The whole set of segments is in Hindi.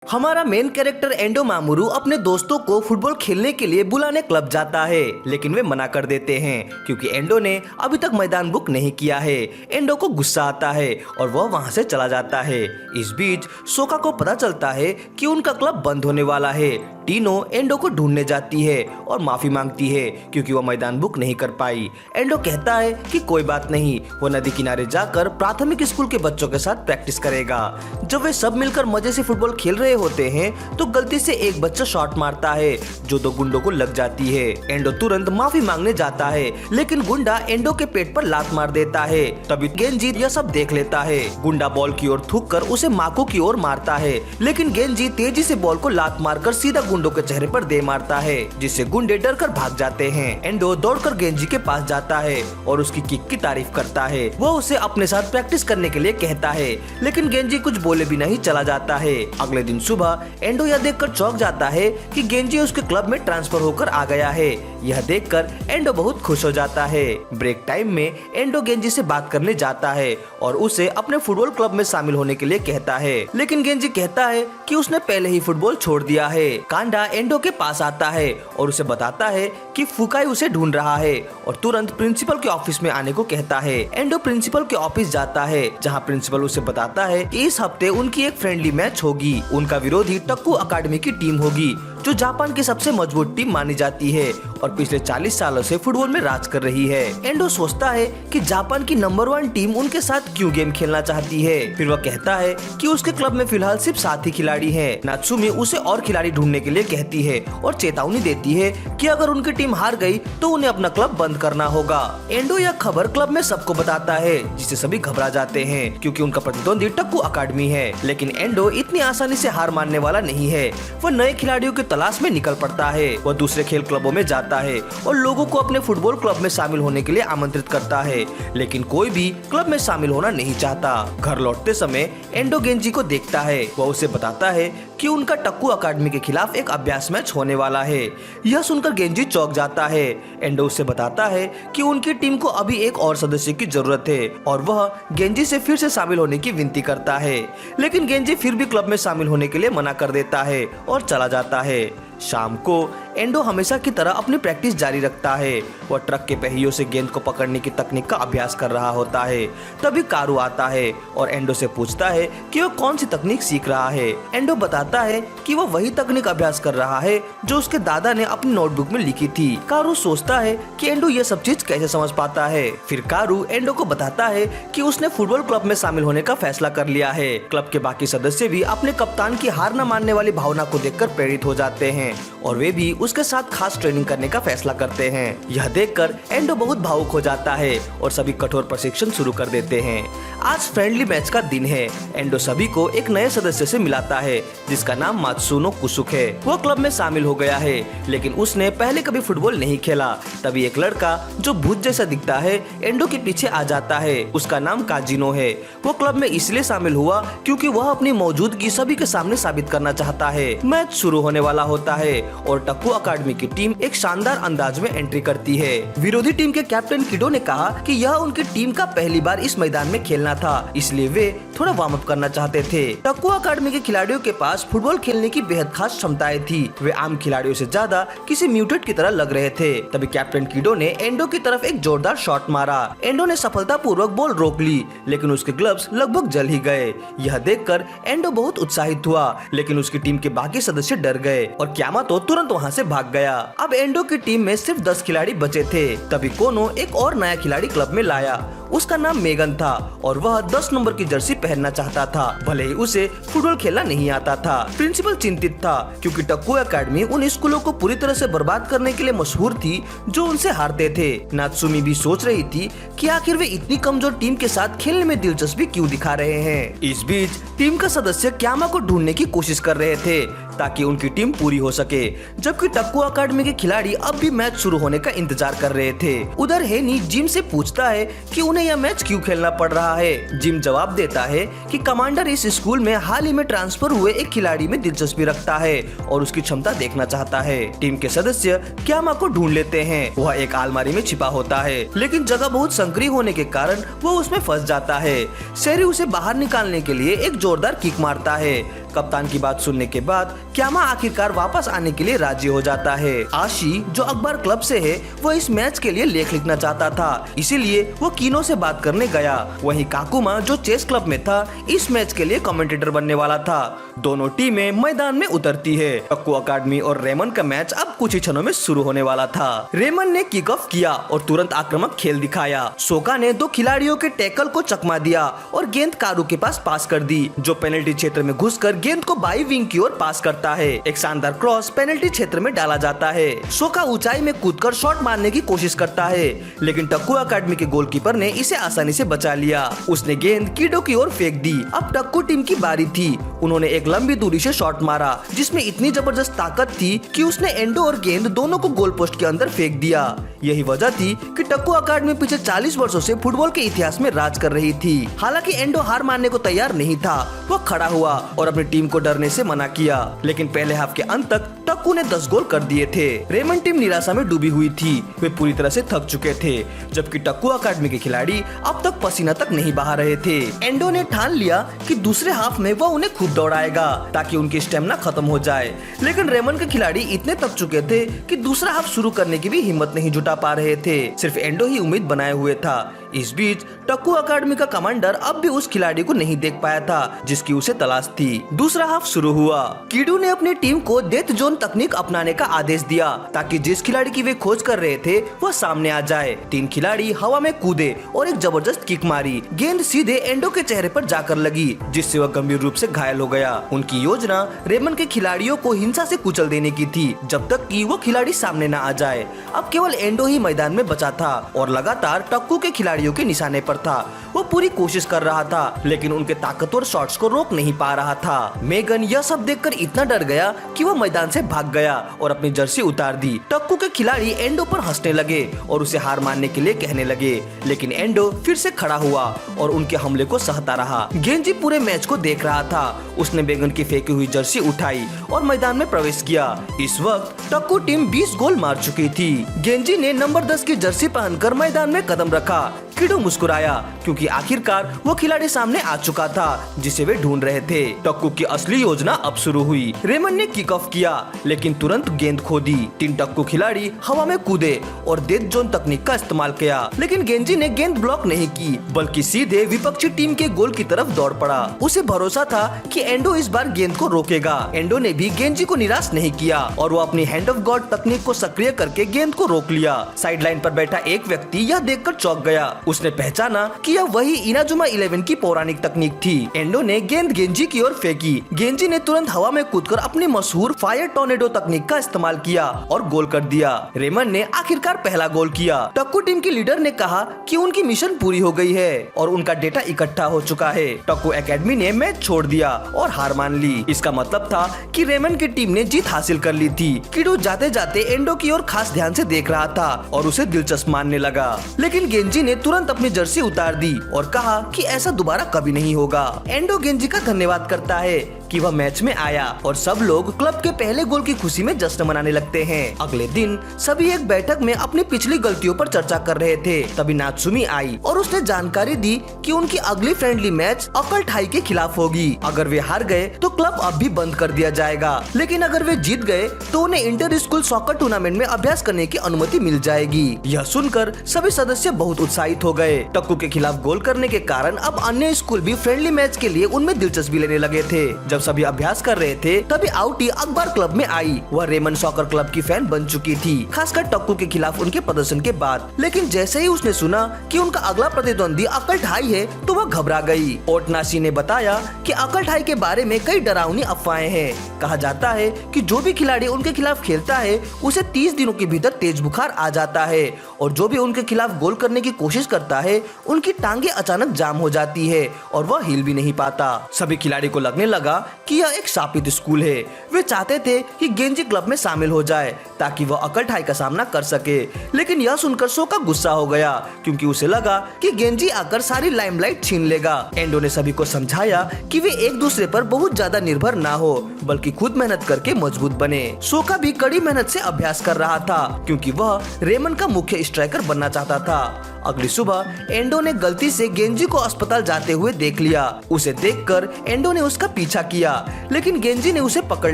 हमारा मेन कैरेक्टर एंडो मामोरू अपने दोस्तों को फुटबॉल खेलने के लिए बुलाने क्लब जाता है, लेकिन वे मना कर देते हैं क्योंकि एंडो ने अभी तक मैदान बुक नहीं किया है। एंडो को गुस्सा आता है और वह वहां से चला जाता है। इस बीच सोका को पता चलता है कि उनका क्लब बंद होने वाला है। टीनो एंडो को ढूंढने जाती है और माफी मांगती है क्योंकि वह मैदान बुक नहीं कर पाई। एंडो कहता है कि कोई बात नहीं, वो नदी किनारे जाकर प्राथमिक स्कूल के बच्चों के साथ प्रैक्टिस करेगा। जब वे सब मिलकर मजे से फुटबॉल खेल रहे होते हैं तो गलती से एक बच्चा शॉट मारता है जो दो गुंडों को लग जाती है। एंडो तुरंत माफी मांगने जाता है, लेकिन गुंडा एंडो के पेट पर लात मार देता है। तभी गेंजी यह सब देख लेता है। गुंडा बॉल की ओर थूककर उसे माको की ओर मारता है, लेकिन गेंजी तेजी से बॉल को लात मारकर सीधा गुंडों के चेहरे पर दे मारता है, जिससे गुंडे डर कर भाग जाते हैं। एंडो दौड़कर गेंजी के पास जाता है और उसकी किक की तारीफ करता है। वह उसे अपने साथ प्रैक्टिस करने के लिए कहता है, लेकिन गेंजी कुछ बोले बिना ही चला जाता है। अगले दिन सुबह एंडो यह देखकर चौंक जाता है कि गेंजी उसके क्लब में ट्रांसफर होकर आ गया है। यह देखकर एंडो बहुत खुश हो जाता है। ब्रेक टाइम में एंडो गेंजी से बात करने जाता है और उसे अपने फुटबॉल क्लब में शामिल होने के लिए कहता है, लेकिन गेंजी कहता है कि उसने पहले ही फुटबॉल छोड़ दिया है। कांडा एंडो के पास आता है और उसे बताता है कि फुकाई उसे ढूंढ रहा है और तुरंत प्रिंसिपल के ऑफिस में आने को कहता है। एंडो प्रिंसिपल के ऑफिस जाता है, जहां प्रिंसिपल उसे बताता है कि इस हफ्ते उनकी एक फ्रेंडली मैच होगी। उनका विरोधी टक्कू अकादमी की टीम होगी, जो जापान की सबसे मजबूत टीम मानी जाती है और पिछले 40 सालों से फुटबॉल में राज कर रही है। एंडो सोचता है कि जापान की नंबर 1 टीम उनके साथ क्यों गेम खेलना चाहती है। फिर वह कहता है कि उसके क्लब में फिलहाल सिर्फ 7 ही खिलाड़ी हैं। नात्सुमी उसे और खिलाड़ी ढूंढने के लिए कहती है और चेतावनी देती है कि अगर उनकी टीम हार गई तो उन्हें अपना क्लब बंद करना होगा। एंडो यह खबर क्लब में सबको बताता है, जिससे सभी घबरा जाते हैं क्योंकि उनका प्रतिद्वंदी टक्कू अकादमी है। लेकिन एंडो इतनी आसानी से हार मानने वाला नहीं है। वह नए खिलाड़ियों की तलाश में निकल पड़ता है। वह दूसरे खेल क्लबों में जाता है और लोगों को अपने फुटबॉल क्लब में शामिल होने के लिए आमंत्रित करता है, लेकिन कोई भी क्लब में शामिल होना नहीं चाहता। घर लौटते समय एंडो गेंजी को देखता है। वह उसे बताता है कि उनका टक्कू अकादमी के खिलाफ एक अभ्यास मैच होने वाला है। यह सुनकर गेंजी चौंक जाता है। एंडो उसे बताता है कि उनकी टीम को अभी एक और सदस्य की जरूरत है और वह गेंजी से फिर से शामिल होने की विनती करता है, लेकिन गेंजी फिर भी क्लब में शामिल होने के लिए मना कर देता है और चला जाता है। शाम को एंडो हमेशा की तरह अपनी प्रैक्टिस जारी रखता है। वह ट्रक के पहियों से गेंद को पकड़ने की तकनीक का अभ्यास कर रहा होता है। तभी कारू आता है और एंडो से पूछता है कि वह कौन सी तकनीक सीख रहा है। एंडो बताता है कि वह वही तकनीक अभ्यास कर रहा है जो उसके दादा ने अपनी नोटबुक में लिखी थी। कारू सोचता है कि एंडो यह सब चीज कैसे समझ पाता है। फिर कारू एंडो को बताता है कि उसने फुटबॉल क्लब में शामिल होने का फैसला कर लिया है। क्लब के बाकी सदस्य भी अपने कप्तान की हार न मानने वाली भावना को देखकर प्रेरित हो जाते हैं और वे भी उसके साथ खास ट्रेनिंग करने का फैसला करते हैं। यह देखकर एंडो बहुत भावुक हो जाता है और सभी कठोर प्रशिक्षण शुरू कर देते हैं। आज फ्रेंडली मैच का दिन है। एंडो सभी को एक नए सदस्य से मिलाता है जिसका नाम मात्सुनो कुसुक है। वह क्लब में शामिल हो गया है, लेकिन उसने पहले कभी फुटबॉल नहीं खेला। तभी एक लड़का जो भूत जैसा दिखता है एंडो के पीछे आ जाता है। उसका नाम काजिनो है। वो क्लब में इसलिए शामिल हुआ क्योंकि वह अपनी मौजूदगी सभी के सामने साबित करना चाहता है। मैच शुरू होने वाला होता है और टक्कू अकादमी की टीम एक शानदार अंदाज में एंट्री करती है। विरोधी टीम के कैप्टन किडो ने कहा कि यह उनकी टीम का पहली बार इस मैदान में खेलना था, इसलिए वे थोड़ा वार्म अप करना चाहते थे। टक्कू अकादमी के खिलाड़ियों के पास फुटबॉल खेलने की बेहद खास क्षमताएं थी। वे आम खिलाड़ियों से ज्यादा किसी म्यूटेट की तरह लग रहे थे। तभी कैप्टन किडो ने एंडो की तरफ एक जोरदार शॉट मारा। एंडो ने सफलतापूर्वक बॉल रोक ली, लेकिन उसके ग्लव्स लगभग जल ही गए। यह देखकर एंडो बहुत उत्साहित हुआ, लेकिन उसकी टीम के बाकी सदस्य डर गए और क्यामातो तुरंत वहां से भाग गया। अब एंडो की टीम में सिर्फ 10 खिलाड़ी बचे थे। तभी कोनो एक और नया खिलाड़ी क्लब में लाया। उसका नाम मेगन था और वह 10 नंबर की जर्सी पहनना चाहता था, भले ही उसे फुटबॉल खेलना नहीं आता था। प्रिंसिपल चिंतित था क्योंकि टक्कू अकादमी उन स्कूलों को पूरी तरह से बर्बाद करने के लिए मशहूर थी जो उनसे हारते थे। नात्सुमी भी सोच रही थी कि आखिर वे इतनी कमजोर टीम के साथ खेलने में दिलचस्पी क्यों दिखा रहे हैं। इस बीच टीम का सदस्य क्यामा को ढूंढने की कोशिश कर रहे थे ताकि उनकी टीम पूरी हो सके, जबकि टक्कू अकादमी के खिलाड़ी अब भी मैच शुरू होने का इंतजार कर रहे थे। उधर हेनी जिम से पूछता है कि उन्हें यह मैच क्यों खेलना पड़ रहा है। जिम जवाब देता है कि कमांडर इस स्कूल में हाल ही में ट्रांसफर हुए एक खिलाड़ी में दिलचस्पी रखता है और उसकी क्षमता देखना चाहता है। टीम के सदस्य क्यामा को ढूंढ लेते हैं। वह एक अलमारी में छिपा होता है, लेकिन जगह बहुत संकरी होने के कारण वो उसमें फंस जाता है। शेरी उसे बाहर निकालने के लिए एक जोरदार किक मारता है, कप्तान की बात सुनने के बाद क्यामा आखिरकार वापस आने के लिए राजी हो जाता है। आशी जो अखबार क्लब से है वो इस मैच के लिए लेख लिखना चाहता था, इसीलिए वो कीनो से बात करने गया। वहीं काकुमा जो चेस क्लब में था इस मैच के लिए कमेंटेटर बनने वाला था। दोनों टीमें मैदान में उतरती है। टक्कू अकादमी और रेमन का मैच अब कुछ ही क्षणों में शुरू होने वाला था। रेमन ने किक ऑफ किया और तुरंत आक्रामक खेल दिखाया। सोका ने दो खिलाड़ियों के टैकल को चकमा दिया और गेंद कारू के पास पास कर दी, जो पेनल्टी क्षेत्र में घुसकर गेंद को बाई विंग की ओर पास करता है। एक शानदार क्रॉस पेनल्टी क्षेत्र में डाला जाता है। सोका ऊंचाई में कूदकर शॉट मारने की कोशिश करता है, लेकिन टक्कू अकादमी के गोलकीपर ने इसे आसानी से बचा लिया। उसने गेंद कीडो की ओर फेंक दी। अब टक्कू टीम की बारी थी। उन्होंने एक लंबी दूरी से शॉट मारा जिसमें इतनी जबरदस्त ताकत थी कि उसने एंडो और गेंद दोनों को गोल पोस्ट के अंदर फेंक दिया। यही वजह थी कि टक्कू अकादमी पिछले 40 वर्षों से फुटबॉल के इतिहास में राज कर रही थी। हालांकि एंडो हार मानने को तैयार नहीं था। वो खड़ा हुआ और अपनी टीम को डरने से मना किया, लेकिन पहले हाफ के अंत तक टक्कू ने 10 गोल कर दिए थे। रेमन टीम निराशा में डूबी हुई थी। वे पूरी तरह से थक चुके थे, जबकि टक्कू अकादमी के खिलाड़ी अब तक पसीना तक नहीं बहा रहे थे। एंडो ने ठान लिया कि दूसरे हाफ में वह उन्हें खूब दौड़ाएगा ताकि उनकी स्टेमिना खत्म हो जाए, लेकिन रेमन के खिलाड़ी इतने थक चुके थे कि दूसरा हाफ शुरू करने की भी हिम्मत नहीं जुटा पा रहे थे। सिर्फ एंडो ही उम्मीद बनाए हुए था। इस बीच टक्कू अकादमी का कमांडर अब भी उस खिलाड़ी को नहीं देख पाया था जिसकी उसे तलाश थी। दूसरा हाफ शुरू हुआ। कीडू ने अपनी टीम को डेथ जोन तकनीक अपनाने का आदेश दिया ताकि जिस खिलाड़ी की वे खोज कर रहे थे वह सामने आ जाए। 3 खिलाड़ी हवा में कूदे और एक जबरदस्त किक मारी। गेंद सीधे एंडो के चेहरे पर जाकर लगी, जिससे वह गंभीर रूप से घायल हो गया। उनकी योजना रेमन के खिलाड़ियों को हिंसा से कुचल देने की थी जब तक कि वो खिलाड़ी सामने न आ जाए। अब केवल एंडो ही मैदान में बचा था और लगातार टक्कू के खिलाड़ियों के निशाने पर था। वो पूरी कोशिश कर रहा था, लेकिन उनके ताकतवर शॉट्स को रोक नहीं पा रहा था। मेगन यह सब देखकर इतना डर गया कि वो मैदान से भाग गया और अपनी जर्सी उतार दी। टक्कू के खिलाड़ी एंडो पर हंसने लगे और उसे हार मानने के लिए कहने लगे, लेकिन एंडो फिर से खड़ा हुआ और उनके हमले को सहता रहा। गेंजी पूरे मैच को देख रहा था। उसने मेगन की फेंकी हुई जर्सी उठाई और मैदान में प्रवेश किया। इस वक्त टक्कू टीम 20 गोल मार चुकी थी। गेंजी ने नंबर 10 की जर्सी पहनकर मैदान में कदम रखा। कीडो मुस्कुराया क्योंकि आखिरकार वो खिलाड़ी सामने आ चुका था जिसे वे ढूंढ रहे थे। टक्कू की असली योजना अब शुरू हुई। रेमन ने किक ऑफ किया, लेकिन तुरंत गेंद खो दी। 3 टक्कू खिलाड़ी हवा में कूदे और डेथ जोन तकनीक का इस्तेमाल किया, लेकिन गेंजी ने गेंद ब्लॉक नहीं की बल्कि सीधे विपक्षी टीम के गोल की तरफ दौड़ पड़ा। उसे भरोसा था कि एंडो इस बार गेंद को रोकेगा। एंडो ने भी गेंजी को निराश नहीं किया और वो अपनी हैंड ऑफ गॉड तकनीक को सक्रिय करके गेंद को रोक लिया। साइड लाइन पर बैठा एक व्यक्ति यह देखकर चौंक गया। उसने पहचाना कि यह वही इनाजुमा 11 की पौराणिक तकनीक थी। एंडो ने गेंद गेंजी की ओर फेंकी। गेंजी ने तुरंत हवा में कूदकर अपनी मशहूर फायर टॉर्नेडो तकनीक का इस्तेमाल किया और गोल कर दिया। रेमन ने आखिरकार पहला गोल किया। टक्कू टीम के लीडर ने कहा कि उनकी मिशन पूरी हो गई है और उनका डेटा इकट्ठा हो चुका है। टक्कू एकेडमी ने मैच छोड़ दिया और हार मान ली। इसका मतलब था कि रेमन की टीम ने जीत हासिल कर ली थी। कीडू जाते जाते एंडो की ओर खास ध्यान से देख रहा था और उसे दिलचस्प मानने लगा, लेकिन गेंजी ने तुरंत अपनी जर्सी उतार दी और कहा कि ऐसा दोबारा कभी नहीं होगा। एंडो गेंजी का धन्यवाद करता है कि वह मैच में आया और सब लोग क्लब के पहले गोल की खुशी में जश्न मनाने लगते हैं। अगले दिन सभी एक बैठक में अपनी पिछली गलतियों पर चर्चा कर रहे थे। तभी नात्सुमी आई और उसने जानकारी दी कि उनकी अगली फ्रेंडली मैच अकल्ट हाई के खिलाफ होगी। अगर वे हार गए तो क्लब अब भी बंद कर दिया जाएगा, लेकिन अगर वे जीत गए तो उन्हें इंटर स्कूल सॉकर टूर्नामेंट में अभ्यास करने की अनुमति मिल जाएगी। यह सुनकर सभी सदस्य बहुत उत्साहित हो गए। टक्कू के खिलाफ गोल करने के कारण अब अन्य स्कूल भी फ्रेंडली मैच के लिए उनमें दिलचस्पी लेने लगे थे। जब सभी अभ्यास कर रहे थे तभी आउटी अखबार क्लब में आई। वह रेमन सॉकर क्लब की फैन बन चुकी थी, खासकर टक्कू के खिलाफ उनके प्रदर्शन के बाद। लेकिन जैसे ही उसने सुना कि उनका अगला प्रतिद्वंदी अकल्ट हाई है तो वह घबरा गई। ओटनाशी ने बताया कि अकल्ट हाई के बारे में कई डरावनी अफवाहें हैं। कहा जाता है कि जो भी खिलाड़ी उनके खिलाफ खेलता है उसे 30 दिनों के भीतर तेज बुखार आ जाता है और जो भी उनके खिलाफ गोल करने की कोशिश करता है उनकी टांगे अचानक जाम हो जाती है और वह हिल भी नहीं पाता। सभी खिलाड़ी को लगने लगा कि यह एक शापित स्कूल है। वे चाहते थे कि गेंजी क्लब में शामिल हो जाए ताकि वह अकल्ट हाई का सामना कर सके, लेकिन यह सुनकर सोका गुस्सा हो गया क्योंकि उसे लगा कि गेंजी आकर सारी लाइमलाइट छीन लेगा। एंडो ने सभी को समझाया कि वे एक दूसरे पर बहुत ज्यादा निर्भर ना हो बल्कि खुद मेहनत करके मजबूत बने। सोका भी कड़ी मेहनत से अभ्यास कर रहा था क्योंकि वह रेमन का मुख्य स्ट्राइकर बनना चाहता था। अगली सुबह एंडो ने गलती से गेंजी को अस्पताल जाते हुए देख लिया। उसे देखकर एंडो ने उसका पीछा किया, लेकिन गेंजी ने उसे पकड़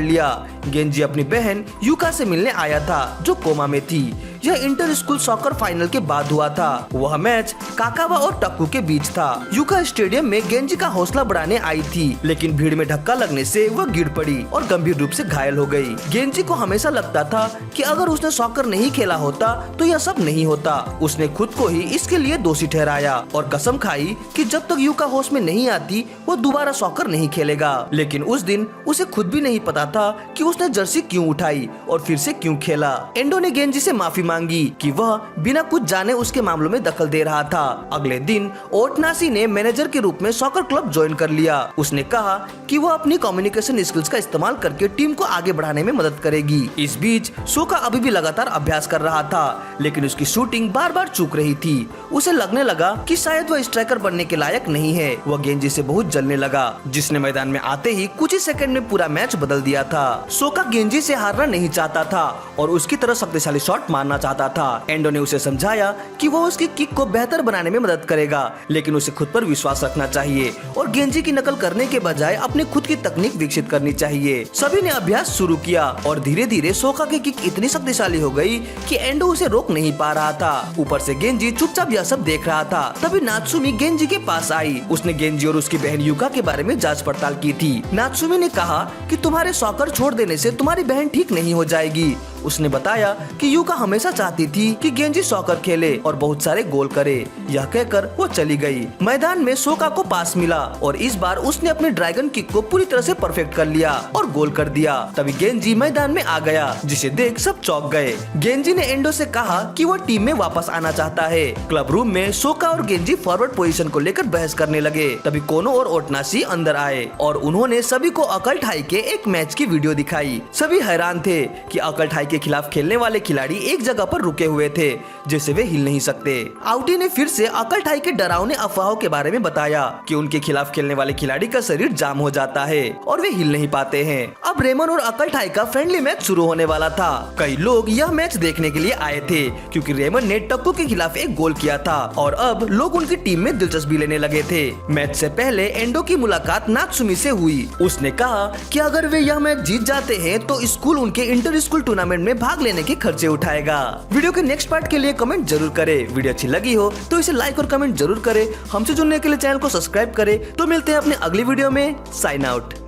लिया। गेंजी अपनी बहन यूका से मिलने आया था, जो कोमा में थी। यह इंटर स्कूल सॉकर फाइनल के बाद हुआ था। वह मैच काकावा और टक्कू के बीच था। यूका स्टेडियम में गेंजी का हौसला बढ़ाने आई थी, लेकिन भीड़ में धक्का लगने से वह गिर पड़ी और गंभीर रूप से घायल हो गई। गेंजी को हमेशा लगता था कि अगर उसने सॉकर नहीं खेला होता तो यह सब नहीं होता। उसने खुद को ही इसके लिए दोषी ठहराया और कसम खाई कि जब तक यूका होश में नहीं आती वो दोबारा सॉकर नहीं खेलेगा। लेकिन उस दिन उसे खुद भी नहीं पता था कि उसने जर्सी क्यों उठाई और फिर से क्यों खेला। एंडो ने गेंजी से माफी मांगी कि वह बिना कुछ जाने उसके मामलों में दखल दे रहा था। अगले दिन ओटनासी ने मैनेजर के रूप में सॉकर क्लब ज्वाइन कर लिया। उसने कहा कि वह अपनी कम्युनिकेशन स्किल्स का इस्तेमाल करके टीम को आगे बढ़ाने में मदद करेगी। इस बीच सोका अभी भी लगातार अभ्यास कर रहा था, लेकिन उसकी शूटिंग बार बार चूक रही थी। उसे लगने लगा कि शायद वह स्ट्राइकर बनने के लायक नहीं है। वह गेंजी से बहुत जलने लगा, जिसने मैदान में आते ही कुछ ही सेकंड में पूरा मैच बदल दिया था। सोका गेंजी से हारना नहीं चाहता था और उसकी तरह शक्तिशाली शॉट मारना चाहता था। एंडो ने उसे समझाया कि वो उसकी किक को बेहतर बनाने में मदद करेगा, लेकिन उसे खुद पर विश्वास रखना चाहिए और गेंजी की नकल करने के बजाय अपनी खुद की तकनीक विकसित करनी चाहिए। सभी ने अभ्यास शुरू किया और धीरे धीरे सोका की किक इतनी शक्तिशाली हो गई कि एंडो उसे रोक नहीं पा रहा था। ऊपर से गेंजी चुपचाप यह सब देख रहा था। तभी नात्सुमी गेंजी के पास आई। उसने गेंजी और उसकी बहन यूका के बारे में जांच पड़ताल की थी। नात्सुमी ने कहा कि तुम्हारे सॉकर छोड़ देने से तुम्हारी बहन ठीक नहीं हो जाएगी। उसने बताया कि यूका हमेशा चाहती थी कि गेंजी सॉकर खेले और बहुत सारे गोल करे। यह कहकर वो चली गई। मैदान में सोका को पास मिला और इस बार उसने अपने ड्रैगन किक को पूरी तरह से परफेक्ट कर लिया और गोल कर दिया। तभी गेंजी मैदान में आ गया, जिसे देख सब चौंक गए। गेंजी ने एंडो से कहा कि वो टीम में वापस आना चाहता है। क्लब रूम में सोका और गेंजी फॉरवर्ड पोजीशन को लेकर बहस करने लगे। तभी कोनो और ओटनासी अंदर आए और उन्होंने सभी को अकल्ट हाई के एक मैच की वीडियो दिखाई। सभी हैरान थे कि अकल्ट हाई के खिलाफ खेलने वाले खिलाड़ी एक जगह पर रुके हुए थे, जैसे वे हिल नहीं सकते। आउटी ने फिर से अकल्ट हाई के डरावने अफवाहों के बारे में बताया कि उनके खिलाफ खेलने वाले खिलाड़ी का शरीर जाम हो जाता है और वे हिल नहीं पाते हैं। अब रेमन और अकल्ट हाई का फ्रेंडली मैच शुरू होने वाला था। कई लोग यह मैच देखने के लिए आए थे क्योंकि रेमन ने टक्कू के खिलाफ एक गोल किया था और अब लोग उनकी टीम में दिलचस्पी लेने लगे थे। मैच से पहले एंडो की मुलाकात नात्सुमी से हुई। उसने कहा कि अगर वे यह मैच जीत जाते हैं तो स्कूल उनके इंटर स्कूल टूर्नामेंट में भाग लेने के खर्चे उठाएगा। वीडियो के नेक्स्ट पार्ट के लिए कमेंट जरूर करें। वीडियो अच्छी लगी हो तो इसे लाइक और कमेंट जरूर करें। हमसे जुड़ने के लिए चैनल को सब्सक्राइब करें। तो मिलते हैं अपने अगली वीडियो में। Sign out.